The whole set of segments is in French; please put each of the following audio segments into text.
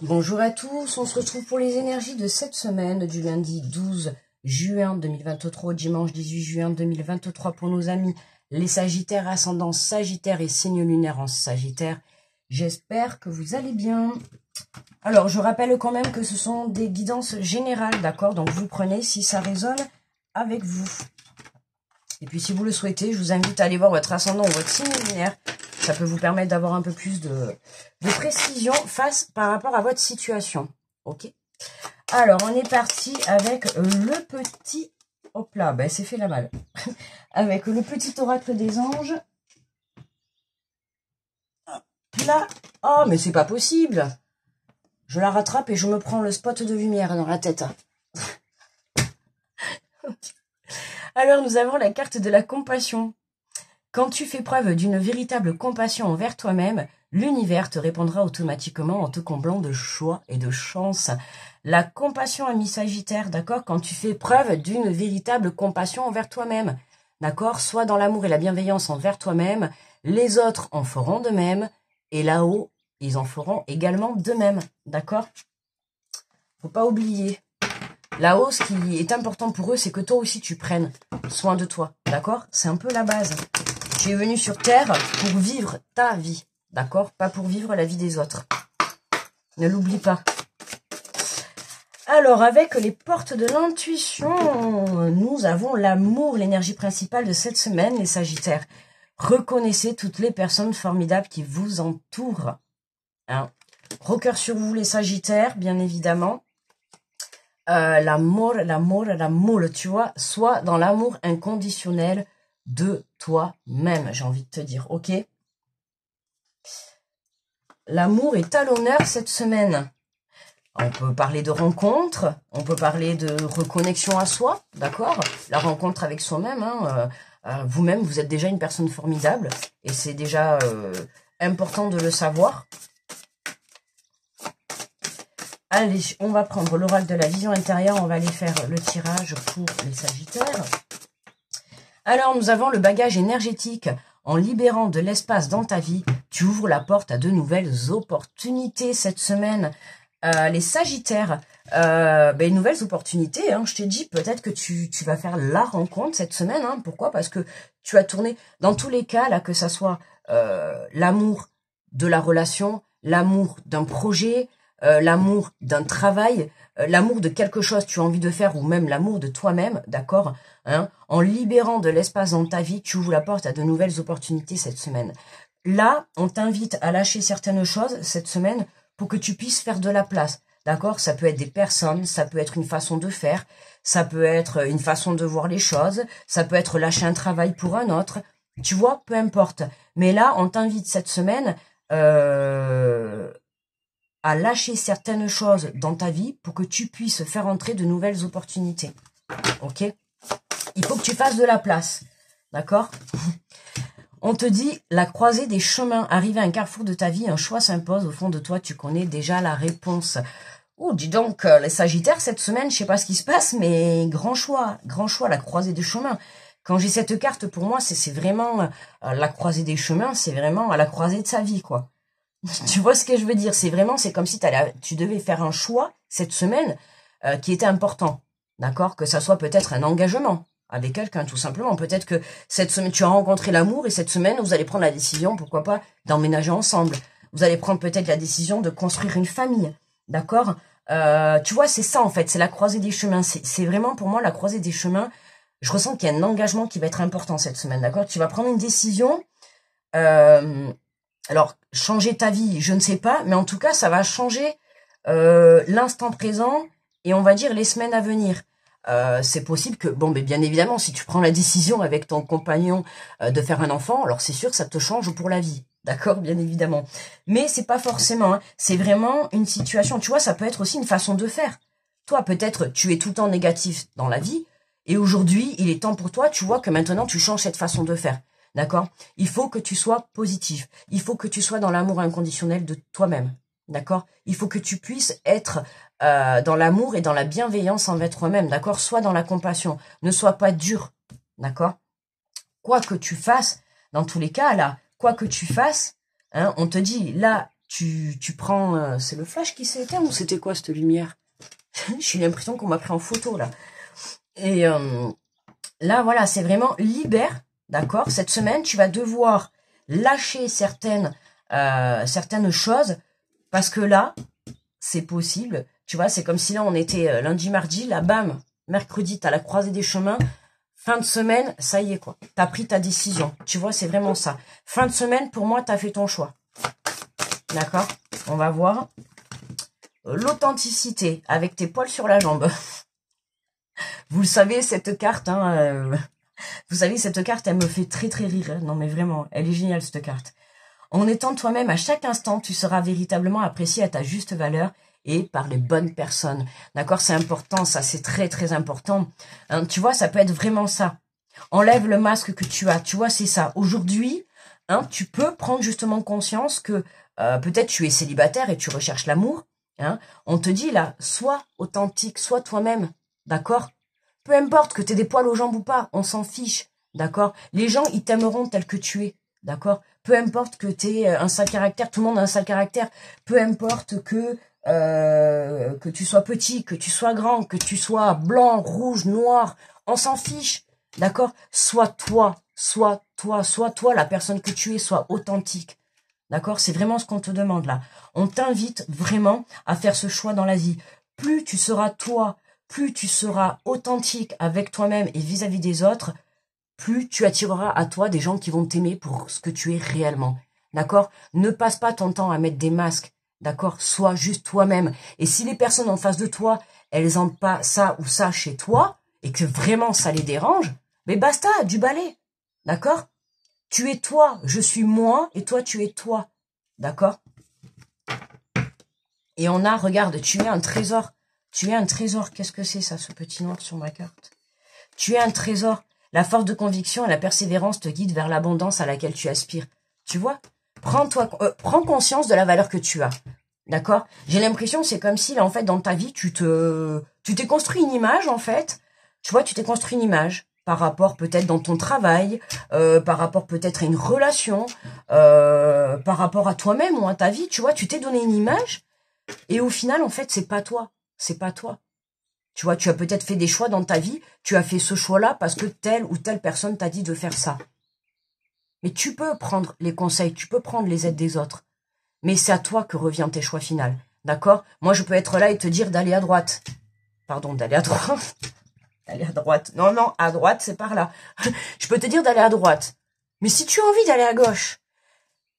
Bonjour à tous, on se retrouve pour les énergies de cette semaine du lundi 12 juin 2023 au dimanche 18 juin 2023 pour nos amis les Sagittaires, ascendant Sagittaire et signe lunaire en Sagittaire. J'espère que vous allez bien. Alors, je rappelle quand même que ce sont des guidances générales, d'accord? Donc, vous prenez si ça résonne avec vous. Et puis, si vous le souhaitez, je vous invite à aller voir votre ascendant ou votre signe lunaire. Ça peut vous permettre d'avoir un peu plus de précision par rapport à votre situation. Ok. Alors, on est parti avec le petit... Hop là, ben, c'est fait la malle. Avec le petit oracle des anges. Hop là. Oh, mais c'est pas possible. Je la rattrape et je me prends le spot de lumière dans la tête. Alors, nous avons la carte de la compassion. Quand tu fais preuve d'une véritable compassion envers toi-même, l'univers te répondra automatiquement en te comblant de choix et de chance. La compassion, ami Sagittaire, d'accord? Quand tu fais preuve d'une véritable compassion envers toi-même, d'accord? Soit dans l'amour et la bienveillance envers toi-même, les autres en feront de même, et là-haut, ils en feront également de même, d'accord? Faut pas oublier. Là-haut, ce qui est important pour eux, c'est que toi aussi tu prennes soin de toi, d'accord? C'est un peu la base. Tu es venu sur Terre pour vivre ta vie, d'accord? Pas pour vivre la vie des autres. Ne l'oublie pas. Alors, avec les portes de l'intuition, nous avons l'amour, l'énergie principale de cette semaine, les Sagittaires. Reconnaissez toutes les personnes formidables qui vous entourent. Hein? Gros cœur sur vous, les Sagittaires, bien évidemment. L'amour, tu vois, soit dans l'amour inconditionnel de toi-même, j'ai envie de te dire, ok? L'amour est à l'honneur cette semaine. On peut parler de rencontre, on peut parler de reconnexion à soi, d'accord? La rencontre avec soi-même, hein, vous-même, vous êtes déjà une personne formidable, et c'est déjà important de le savoir. Allez, on va prendre l'oracle de la vision intérieure, on va aller faire le tirage pour les Sagittaires. Alors, nous avons le bagage énergétique. En libérant de l'espace dans ta vie, tu ouvres la porte à de nouvelles opportunités cette semaine. Les Sagittaires, nouvelles opportunités. Hein, je t'ai dit, peut-être que tu vas faire la rencontre cette semaine. Hein, pourquoi? Parce que tu as tourné, dans tous les cas, là, que ça soit l'amour de la relation, l'amour d'un projet, l'amour d'un travail, l'amour de quelque chose que tu as envie de faire ou même l'amour de toi-même, d'accord, hein, en libérant de l'espace dans ta vie, tu ouvres la porte à de nouvelles opportunités cette semaine. Là, on t'invite à lâcher certaines choses cette semaine pour que tu puisses faire de la place, d'accord? Ça peut être des personnes, ça peut être une façon de faire, ça peut être une façon de voir les choses, ça peut être lâcher un travail pour un autre, tu vois, peu importe. Mais là, on t'invite cette semaine à lâcher certaines choses dans ta vie pour que tu puisses faire entrer de nouvelles opportunités. Ok? Il faut que tu fasses de la place. D'accord? On te dit, la croisée des chemins. Arrivé à un carrefour de ta vie, un choix s'impose. Au fond de toi, tu connais déjà la réponse. Oh, dis donc, les Sagittaires, cette semaine, je sais pas ce qui se passe, mais grand choix, la croisée des chemins. Quand j'ai cette carte, pour moi, c'est vraiment la croisée des chemins, c'est vraiment à la croisée de sa vie, quoi. Tu vois ce que je veux dire? C'est vraiment, c'est comme si tu devais faire un choix cette semaine qui était important, d'accord? Que ça soit peut-être un engagement avec quelqu'un, tout simplement. Peut-être que cette semaine, tu as rencontré l'amour et cette semaine, vous allez prendre la décision, pourquoi pas, d'emménager ensemble. Vous allez prendre peut-être la décision de construire une famille, d'accord? Tu vois, c'est ça en fait, c'est la croisée des chemins. C'est vraiment pour moi la croisée des chemins. Je ressens qu'il y a un engagement qui va être important cette semaine, d'accord? Tu vas prendre une décision. Alors, changer ta vie, je ne sais pas, mais en tout cas, ça va changer l'instant présent et on va dire les semaines à venir. C'est possible que, bon, mais bien évidemment, si tu prends la décision avec ton compagnon de faire un enfant, alors c'est sûr que ça te change pour la vie, d'accord, bien évidemment. Mais c'est pas forcément, hein, c'est vraiment une situation, tu vois, ça peut être aussi une façon de faire. Toi, peut-être, tu es tout le temps négatif dans la vie et aujourd'hui, il est temps pour toi, tu vois, que maintenant, tu changes cette façon de faire. D'accord? Il faut que tu sois positif. Il faut que tu sois dans l'amour inconditionnel de toi-même. D'accord? Il faut que tu puisses être dans l'amour et dans la bienveillance envers toi-même. D'accord? Sois dans la compassion. Ne sois pas dur. D'accord? Quoi que tu fasses, dans tous les cas, là, quoi que tu fasses, hein, on te dit, là, tu prends... c'est le flash qui s'est éteint ou c'était quoi cette lumière? J'ai l'impression qu'on m'a pris en photo, là. Et là, voilà, c'est vraiment libère, d'accord? Cette semaine, tu vas devoir lâcher certaines choses, parce que là, c'est possible. Tu vois, c'est comme si là, on était lundi, mardi, là, bam, mercredi, t'as la croisée des chemins. Fin de semaine, ça y est, quoi. T'as pris ta décision. Tu vois, c'est vraiment ça. Fin de semaine, pour moi, t'as fait ton choix. D'accord? On va voir. L'authenticité, avec tes poils sur la jambe. Vous le savez, cette carte, hein, vous savez, cette carte, elle me fait très, très rire. Hein. Non, mais vraiment, elle est géniale, cette carte. En étant toi-même, à chaque instant, tu seras véritablement apprécié à ta juste valeur et par les bonnes personnes. D'accord? C'est important, ça, c'est très, très important. Hein, tu vois, ça peut être vraiment ça. Enlève le masque que tu as. Tu vois, c'est ça. Aujourd'hui, hein, tu peux prendre justement conscience que peut-être tu es célibataire et tu recherches l'amour. Hein. On te dit là, sois authentique, sois toi-même. D'accord? Peu importe que tu aies des poils aux jambes ou pas, on s'en fiche. D'accord? Les gens, ils t'aimeront tel que tu es. D'accord? Peu importe que tu aies un sale caractère, tout le monde a un sale caractère. Peu importe que tu sois petit, que tu sois grand, que tu sois blanc, rouge, noir, on s'en fiche. D'accord? Sois toi, la personne que tu es, sois authentique. D'accord? C'est vraiment ce qu'on te demande là. On t'invite vraiment à faire ce choix dans la vie. Plus tu seras toi, plus tu seras authentique avec toi-même et vis-à-vis des autres, plus tu attireras à toi des gens qui vont t'aimer pour ce que tu es réellement. D'accord? Ne passe pas ton temps à mettre des masques. D'accord? Sois juste toi-même. Et si les personnes en face de toi, elles n'ont pas ça ou ça chez toi, et que vraiment ça les dérange, mais basta, du balai. D'accord? Tu es toi, je suis moi, et toi tu es toi. D'accord? Et on a, regarde, tu es un trésor. Tu es un trésor. Qu'est-ce que c'est ça, ce petit noir sur ma carte? Tu es un trésor. La force de conviction et la persévérance te guident vers l'abondance à laquelle tu aspires. Tu vois? Prends conscience de la valeur que tu as. D'accord? J'ai l'impression, c'est comme si, là, en fait, dans ta vie, tu t'es construit une image, en fait. Tu vois, tu t'es construit une image par rapport peut-être dans ton travail, par rapport peut-être à une relation, par rapport à toi-même ou à ta vie. Tu vois, tu t'es donné une image et au final, en fait, c'est pas toi. C'est pas toi. Tu vois, tu as peut-être fait des choix dans ta vie, tu as fait ce choix-là parce que telle ou telle personne t'a dit de faire ça. Mais tu peux prendre les conseils, tu peux prendre les aides des autres. Mais c'est à toi que revient tes choix finaux. D'accord? Moi, je peux être là et te dire d'aller à droite. Pardon, d'aller à droite. D'aller à droite. Non, non, à droite, c'est par là. Je peux te dire d'aller à droite. Mais si tu as envie d'aller à gauche,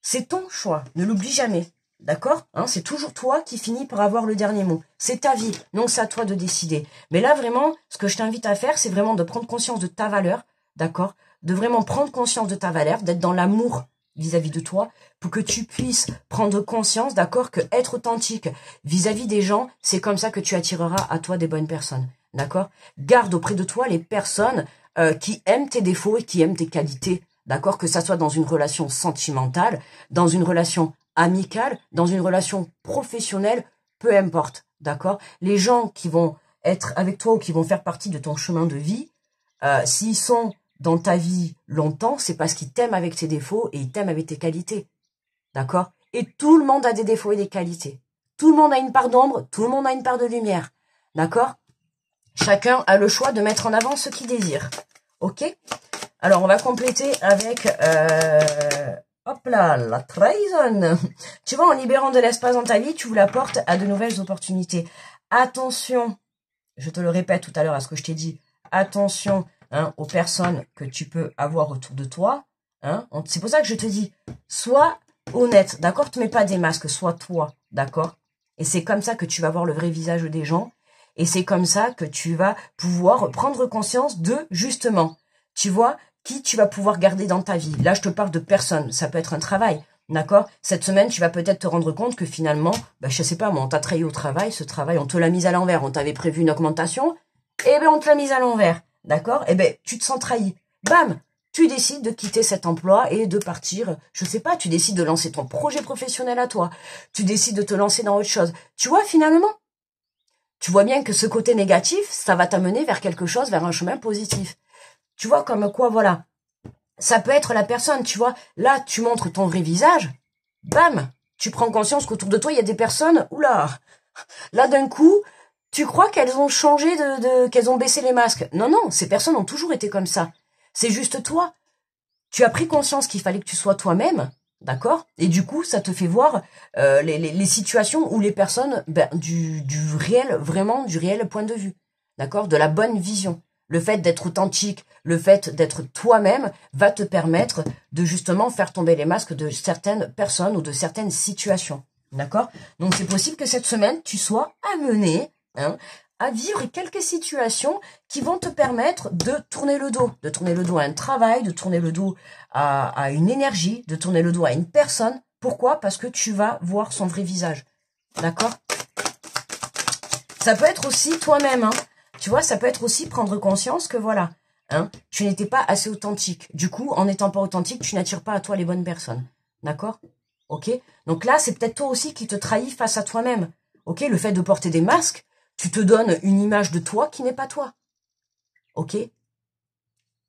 c'est ton choix. Ne l'oublie jamais. D'accord? Hein, c'est toujours toi qui finis par avoir le dernier mot. C'est ta vie, donc c'est à toi de décider. Mais là, vraiment, ce que je t'invite à faire, c'est vraiment de prendre conscience de ta valeur, d'accord? De vraiment prendre conscience de ta valeur, d'être dans l'amour vis-à-vis de toi, pour que tu puisses prendre conscience, d'accord, que être authentique vis-à-vis des gens, c'est comme ça que tu attireras à toi des bonnes personnes, d'accord? Garde auprès de toi les personnes qui aiment tes défauts et qui aiment tes qualités, d'accord? Que ça soit dans une relation sentimentale, dans une relation amicale, dans une relation professionnelle, peu importe, d'accord? Les gens qui vont être avec toi ou qui vont faire partie de ton chemin de vie, s'ils sont dans ta vie longtemps, c'est parce qu'ils t'aiment avec tes défauts et ils t'aiment avec tes qualités, d'accord? Et tout le monde a des défauts et des qualités. Tout le monde a une part d'ombre, tout le monde a une part de lumière, d'accord? Chacun a le choix de mettre en avant ce qu'il désire, ok? Alors, on va compléter avec... hop là, la trahison. Tu vois, en libérant de l'espace dans ta vie, tu vous l'apportes à de nouvelles opportunités. Attention, je te le répète tout à l'heure à ce que je t'ai dit, attention hein, aux personnes que tu peux avoir autour de toi. Hein. C'est pour ça que je te dis, sois honnête, d'accord? Ne te mets pas des masques, sois toi, d'accord? Et c'est comme ça que tu vas voir le vrai visage des gens. Et c'est comme ça que tu vas pouvoir prendre conscience de, justement, tu vois, qui tu vas pouvoir garder dans ta vie. Là, je te parle de personnes. Ça peut être un travail, d'accord? Cette semaine, tu vas peut-être te rendre compte que finalement, bah, je sais pas, moi, on t'a trahi au travail. Ce travail, on te l'a mis à l'envers. On t'avait prévu une augmentation. Eh ben, on te l'a mise à l'envers, d'accord? Eh ben, tu te sens trahi. Bam! Tu décides de quitter cet emploi et de partir, je sais pas, tu décides de lancer ton projet professionnel à toi. Tu décides de te lancer dans autre chose. Tu vois, finalement, tu vois bien que ce côté négatif, ça va t'amener vers quelque chose, vers un chemin positif. Tu vois, comme quoi, voilà. Ça peut être la personne, tu vois. Là, tu montres ton vrai visage. Bam! Tu prends conscience qu'autour de toi, il y a des personnes, oula, là d'un coup, tu crois qu'elles ont changé qu'elles ont baissé les masques. Non, non, ces personnes ont toujours été comme ça. C'est juste toi. Tu as pris conscience qu'il fallait que tu sois toi-même, d'accord? Et du coup, ça te fait voir les situations où les personnes, du réel, vraiment du réel point de vue, d'accord? De la bonne vision. Le fait d'être authentique, le fait d'être toi-même va te permettre de justement faire tomber les masques de certaines personnes ou de certaines situations, d'accord? Donc c'est possible que cette semaine, tu sois amené à vivre quelques situations qui vont te permettre de tourner le dos à un travail, de tourner le dos à une énergie, de tourner le dos à une personne. Pourquoi? Parce que tu vas voir son vrai visage, d'accord? Ça peut être aussi toi-même, tu vois, ça peut être aussi prendre conscience que voilà, tu n'étais pas assez authentique. Du coup, en n'étant pas authentique, tu n'attires pas à toi les bonnes personnes, d'accord? Ok? Donc là, c'est peut-être toi aussi qui te trahis face à toi-même. Ok? Le fait de porter des masques, tu te donnes une image de toi qui n'est pas toi. Ok?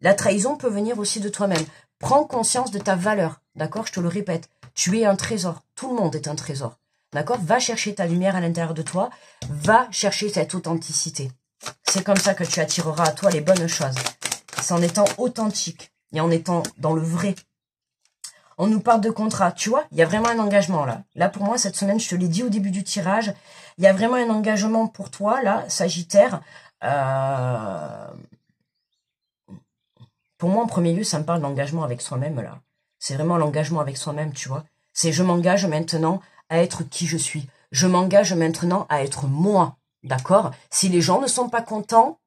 La trahison peut venir aussi de toi-même. Prends conscience de ta valeur. D'accord? Je te le répète. Tu es un trésor. Tout le monde est un trésor. D'accord? Va chercher ta lumière à l'intérieur de toi. Va chercher cette authenticité. C'est comme ça que tu attireras à toi les bonnes choses. C'est en étant authentique et en étant dans le vrai. On nous parle de contrat, tu vois, il y a vraiment un engagement là. Là pour moi, cette semaine, je te l'ai dit au début du tirage, il y a vraiment un engagement pour toi là, Sagittaire. Pour moi, en premier lieu, ça me parle d'engagement avec soi-même là. C'est vraiment l'engagement avec soi-même, tu vois. C'est je m'engage maintenant à être qui je suis. Je m'engage maintenant à être moi, d'accord? Si les gens ne sont pas contents,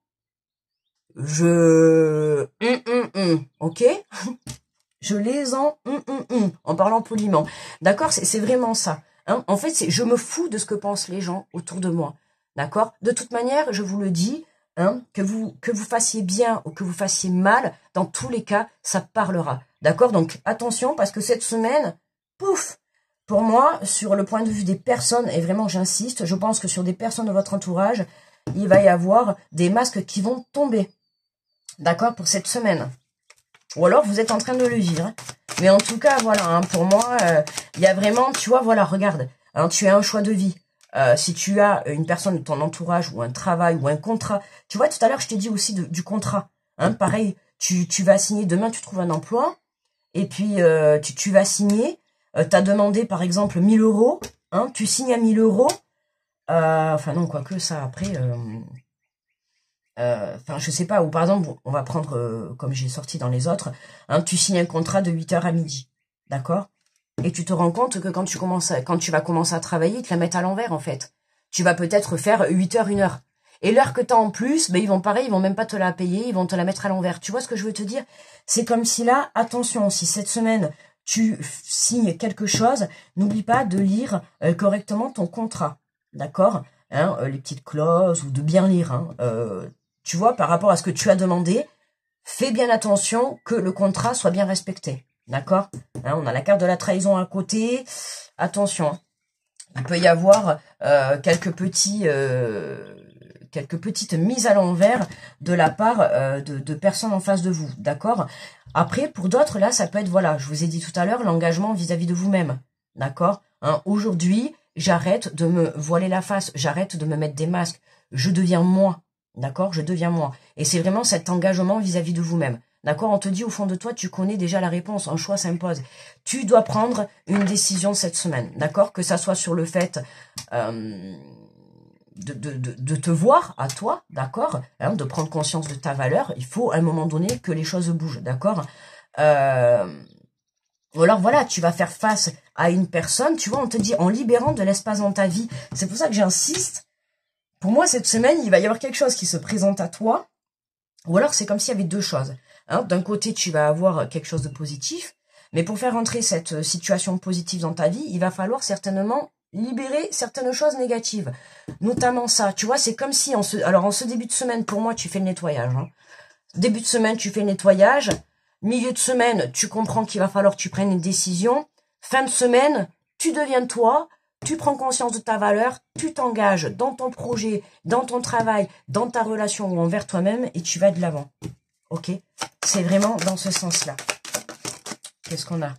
ok? Je les en parlant poliment. D'accord? C'est vraiment ça. En fait, je me fous de ce que pensent les gens autour de moi. D'accord? De toute manière, je vous le dis, que vous fassiez bien ou que vous fassiez mal, dans tous les cas, ça parlera. D'accord? Donc, attention, parce que cette semaine, pouf! Pour moi, sur le point de vue des personnes, et vraiment j'insiste, je pense que sur des personnes de votre entourage, il va y avoir des masques qui vont tomber. D'accord? Pour cette semaine. Ou alors, vous êtes en train de le vivre. Mais en tout cas, voilà, pour moi, il y a vraiment, tu vois, voilà, regarde, tu as un choix de vie. Si tu as une personne de ton entourage ou un travail ou un contrat, tu vois, tout à l'heure, je t'ai dit aussi du contrat. Pareil, tu vas signer, demain, tu trouves un emploi, et puis tu vas signer, tu as demandé, par exemple, 1000 euros, tu signes à 1000 euros, enfin non, quoique ça, après... Enfin, je sais pas, ou par exemple, on va prendre, comme j'ai sorti dans les autres, tu signes un contrat de 8h à midi, d'accord? Et tu te rends compte que quand tu vas commencer à travailler, ils te la mettent à l'envers, en fait. Tu vas peut-être faire 8h, 1h. Et l'heure que tu as en plus, ils vont même pas te la payer, ils vont te la mettre à l'envers. Tu vois ce que je veux te dire? C'est comme si là, attention, si cette semaine, tu signes quelque chose, n'oublie pas de lire correctement ton contrat, d'accord? Les petites clauses, ou de bien lire, tu vois, par rapport à ce que tu as demandé, fais bien attention que le contrat soit bien respecté. D'accord? On a la carte de la trahison à côté. Attention, il peut y avoir quelques petites mises à l'envers de la part de personnes en face de vous. D'accord? Après, pour d'autres, là, ça peut être, voilà, je vous ai dit tout à l'heure, l'engagement vis-à-vis de vous-même. D'accord? Aujourd'hui, j'arrête de me voiler la face. J'arrête de me mettre des masques. Je deviens moi. D'accord? Je deviens moi. Et c'est vraiment cet engagement vis-à-vis de vous-même. D'accord? On te dit au fond de toi, tu connais déjà la réponse. Un choix s'impose. Tu dois prendre une décision cette semaine. D'accord? Que ça soit sur le fait de te voir à toi. D'accord? De prendre conscience de ta valeur. Il faut à un moment donné que les choses bougent. D'accord? Ou alors voilà, tu vas faire face à une personne. Tu vois, on te dit en libérant de l'espace dans ta vie. C'est pour ça que j'insiste. Pour moi, cette semaine, il va y avoir quelque chose qui se présente à toi. Ou alors, c'est comme s'il y avait deux choses. D'un côté, tu vas avoir quelque chose de positif. Mais pour faire entrer cette situation positive dans ta vie, il va falloir certainement libérer certaines choses négatives. Notamment ça. Tu vois, c'est comme si, en ce début de semaine, pour moi, tu fais le nettoyage. Début de semaine, tu fais le nettoyage. Milieu de semaine, tu comprends qu'il va falloir que tu prennes une décision. Fin de semaine, tu deviens toi. Tu prends conscience de ta valeur, tu t'engages dans ton projet, dans ton travail, dans ta relation ou envers toi-même et tu vas de l'avant. Ok? C'est vraiment dans ce sens-là. Qu'est-ce qu'on a?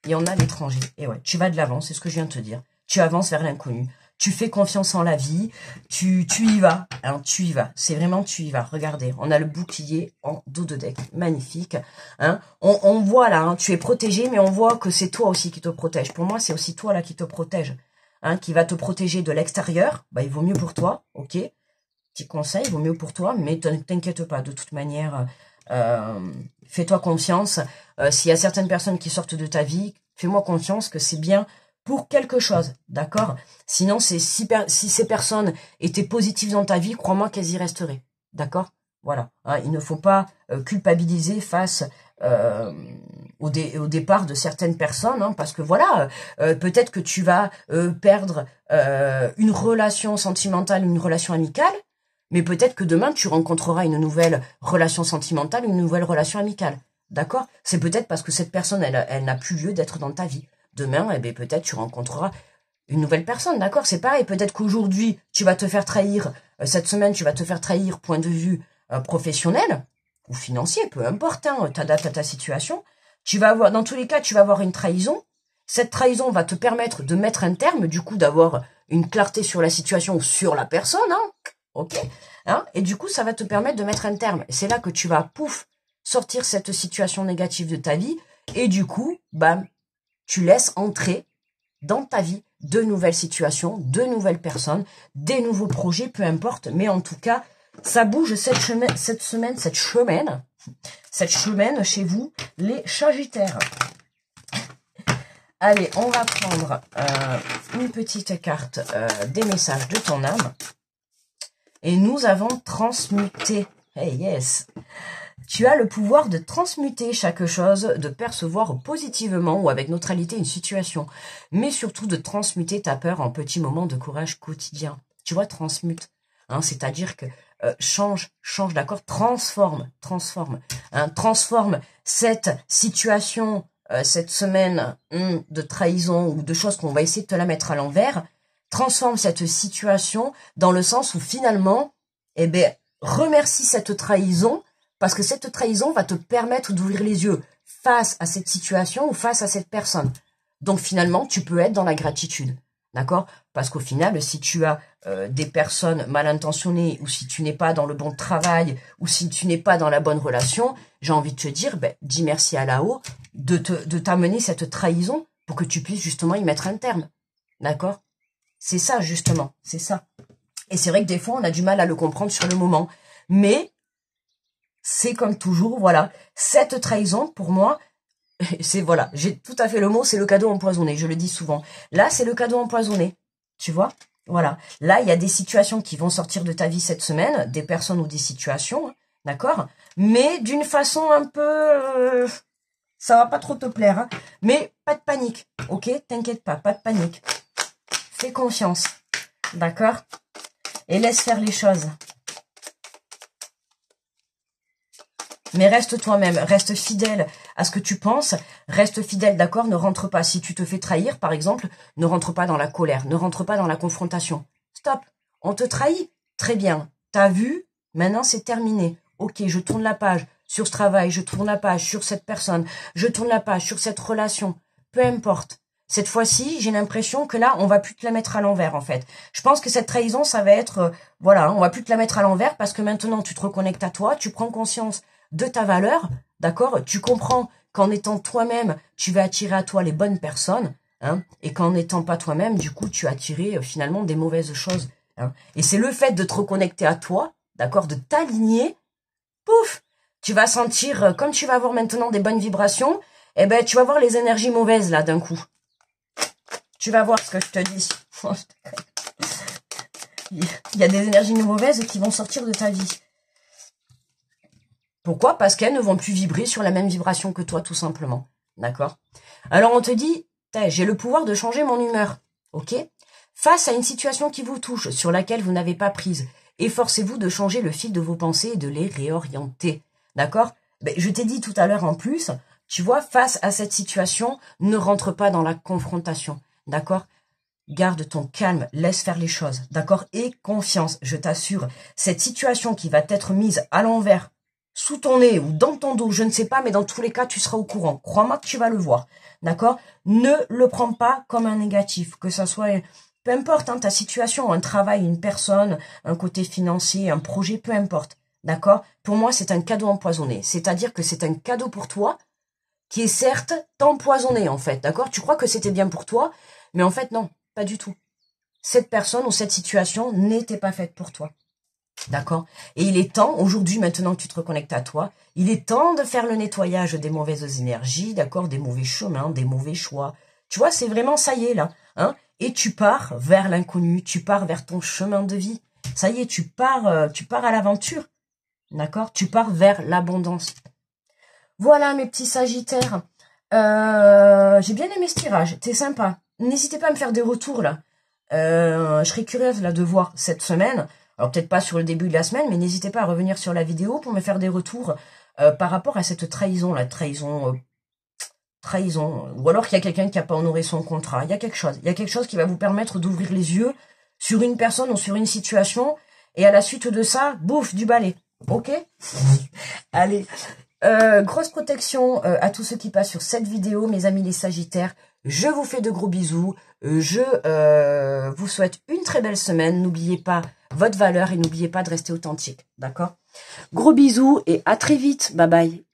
et on a l'étranger. Et ouais, tu vas de l'avant, c'est ce que je viens de te dire. Tu avances vers l'inconnu. Tu fais confiance en la vie, tu y vas, hein, tu y vas, c'est vraiment tu y vas. Regardez, on a le bouclier en dos de deck, magnifique. Hein. On voit là, hein, tu es protégé, mais on voit que c'est toi aussi qui te protège. Pour moi, c'est aussi toi là qui te protège, hein, qui va te protéger de l'extérieur. Bah, il vaut mieux pour toi, ok. Petit conseil, il vaut mieux pour toi, mais t'inquiète pas, de toute manière, fais-toi confiance. S'il y a certaines personnes qui sortent de ta vie, fais-moi confiance que c'est bien pour quelque chose, d'accord? Sinon, si ces personnes étaient positives dans ta vie, crois-moi qu'elles y resteraient, d'accord? Voilà, hein, il ne faut pas culpabiliser face au départ de certaines personnes, hein, parce que voilà, peut-être que tu vas perdre une relation sentimentale, une relation amicale, mais peut-être que demain, tu rencontreras une nouvelle relation sentimentale, une nouvelle relation amicale, d'accord? C'est peut-être parce que cette personne, elle n'a plus lieu d'être dans ta vie. Demain, eh bien, peut-être tu rencontreras une nouvelle personne, d'accord? C'est pareil, peut-être qu'aujourd'hui, tu vas te faire trahir, cette semaine, tu vas te faire trahir, point de vue professionnel ou financier, peu importe, hein, t'adaptes à ta situation. Tu vas avoir, dans tous les cas, tu vas avoir une trahison. Cette trahison va te permettre de mettre un terme, du coup, d'avoir une clarté sur la situation ou sur la personne, hein, ok? Hein? Et du coup, ça va te permettre de mettre un terme. Et c'est là que tu vas, pouf, sortir cette situation négative de ta vie, et du coup, bam, tu laisses entrer dans ta vie de nouvelles situations, de nouvelles personnes, des nouveaux projets, peu importe. Mais en tout cas, ça bouge cette semaine chez vous, les Sagittaires. Allez, on va prendre une petite carte des messages de ton âme. Et nous avons transmuté. Hey, yes! Tu as le pouvoir de transmuter chaque chose, de percevoir positivement ou avec neutralité une situation, mais surtout de transmuter ta peur en petits moments de courage quotidien. Tu vois, transmute, hein, c'est-à-dire que change, d'accord, transforme, hein, transforme cette situation, cette semaine de trahison ou de choses qu'on va essayer de te la mettre à l'envers, transforme cette situation dans le sens où finalement, eh ben, remercie cette trahison. Parce que cette trahison va te permettre d'ouvrir les yeux face à cette situation ou face à cette personne. Donc finalement, tu peux être dans la gratitude. D'accord? Parce qu'au final, si tu as des personnes mal intentionnées ou si tu n'es pas dans le bon travail ou si tu n'es pas dans la bonne relation, j'ai envie de te dire, ben, dis merci à là-haut de t'amener cette trahison pour que tu puisses justement y mettre un terme. D'accord? C'est ça, justement. C'est ça. Et c'est vrai que des fois, on a du mal à le comprendre sur le moment. Mais c'est comme toujours, voilà, cette trahison, pour moi, c'est, voilà, j'ai tout à fait le mot, c'est le cadeau empoisonné, je le dis souvent. Là, c'est le cadeau empoisonné, tu vois, voilà. Là, il y a des situations qui vont sortir de ta vie cette semaine, des personnes ou des situations, d'accord? Mais d'une façon un peu... ça va pas trop te plaire, hein, mais pas de panique, ok? T'inquiète pas de panique. Fais confiance, d'accord? Et laisse faire les choses. Mais reste toi-même, reste fidèle à ce que tu penses, reste fidèle, d'accord? Ne rentre pas, si tu te fais trahir, par exemple, ne rentre pas dans la colère, ne rentre pas dans la confrontation. Stop, on te trahit, très bien, t'as vu, maintenant c'est terminé. Ok, je tourne la page sur ce travail, je tourne la page sur cette personne, je tourne la page sur cette relation, peu importe. Cette fois-ci, j'ai l'impression que là, on va plus te la mettre à l'envers, en fait. Je pense que cette trahison, ça va être, voilà, on va plus te la mettre à l'envers parce que maintenant, tu te reconnectes à toi, tu prends conscience de ta valeur, d'accord? Tu comprends qu'en étant toi-même, tu vas attirer à toi les bonnes personnes, hein, et qu'en n'étant pas toi-même, du coup, tu as attiré finalement des mauvaises choses. Hein. Et c'est le fait de te reconnecter à toi, d'accord, de t'aligner, pouf, tu vas sentir, comme tu vas avoir maintenant des bonnes vibrations, eh ben, tu vas voir les énergies mauvaises, là, d'un coup. Tu vas voir ce que je te dis. Il y a des énergies mauvaises qui vont sortir de ta vie. Pourquoi? Parce qu'elles ne vont plus vibrer sur la même vibration que toi, tout simplement. D'accord? Alors, on te dit, j'ai le pouvoir de changer mon humeur. Ok? Face à une situation qui vous touche, sur laquelle vous n'avez pas prise, efforcez-vous de changer le fil de vos pensées et de les réorienter. D'accord? Ben, je t'ai dit tout à l'heure en plus, tu vois, face à cette situation, ne rentre pas dans la confrontation. D'accord? Garde ton calme, laisse faire les choses. D'accord? Et confiance, je t'assure. Cette situation qui va t'être mise à l'envers, sous ton nez ou dans ton dos, je ne sais pas, mais dans tous les cas, tu seras au courant. Crois-moi que tu vas le voir, d'accord? Ne le prends pas comme un négatif, que ça soit, peu importe, hein, ta situation, un travail, une personne, un côté financier, un projet, peu importe, d'accord? Pour moi, c'est un cadeau empoisonné, c'est-à-dire que c'est un cadeau pour toi, qui est certes empoisonné, en fait, d'accord? Tu crois que c'était bien pour toi, mais en fait, non, pas du tout. Cette personne ou cette situation n'était pas faite pour toi. D'accord? Et il est temps, aujourd'hui, maintenant que tu te reconnectes à toi, il est temps de faire le nettoyage des mauvaises énergies, d'accord? Des mauvais chemins, des mauvais choix. Tu vois, c'est vraiment ça y est, là. Hein? Et tu pars vers l'inconnu, tu pars vers ton chemin de vie. Ça y est, tu pars à l'aventure. D'accord? Tu pars vers l'abondance. Voilà, mes petits sagittaires. J'ai bien aimé ce tirage, c'est sympa. N'hésitez pas à me faire des retours, là. Je serais curieuse, là, de voir cette semaine. Alors, peut-être pas sur le début de la semaine, mais n'hésitez pas à revenir sur la vidéo pour me faire des retours par rapport à cette trahison, la trahison, ou alors qu'il y a quelqu'un qui n'a pas honoré son contrat. Il y a quelque chose. Il y a quelque chose qui va vous permettre d'ouvrir les yeux sur une personne ou sur une situation, et à la suite de ça, bouffe, du balai. Ok? Allez. Grosse protection à tous ceux qui passent sur cette vidéo, mes amis les sagittaires. Je vous fais de gros bisous. Je vous souhaite une très belle semaine. N'oubliez pas votre valeur et n'oubliez pas de rester authentique. D'accord? Gros bisous et à très vite. Bye bye.